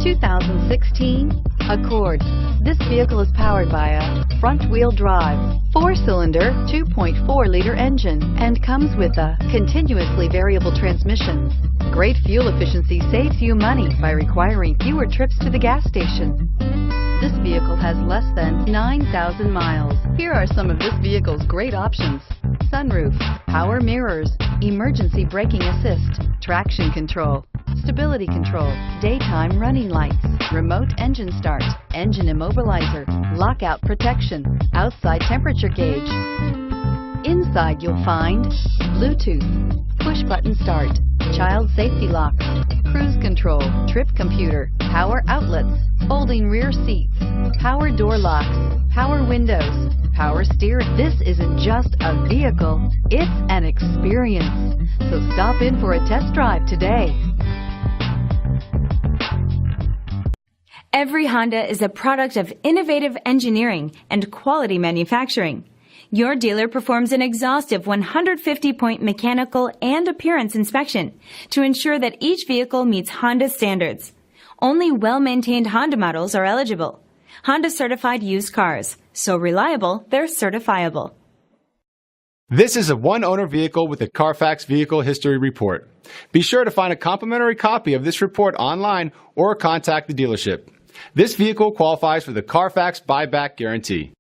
2016 Accord. This vehicle is powered by a front-wheel drive, 4-cylinder, 2.4-liter engine, and comes with a continuously variable transmission. Great fuel efficiency saves you money by requiring fewer trips to the gas station. This vehicle has less than 9,000 miles. Here are some of this vehicle's great options: sunroof, power mirrors, emergency braking assist, traction control, stability control, daytime running lights, remote engine start, engine immobilizer, lockout protection, outside temperature gauge. Inside you'll find Bluetooth, push button start, child safety locks, cruise control, trip computer, power outlets, folding rear seats, power door locks, power windows, power steering. This isn't just a vehicle, it's an experience. So stop in for a test drive today. Every Honda is a product of innovative engineering and quality manufacturing. Your dealer performs an exhaustive 150-point mechanical and appearance inspection to ensure that each vehicle meets Honda standards. Only well-maintained Honda models are eligible. Honda certified used cars, so reliable they're certifiable. This is a one-owner vehicle with a CARFAX Vehicle History Report. Be sure to find a complimentary copy of this report online or contact the dealership. This vehicle qualifies for the CARFAX Buyback Guarantee.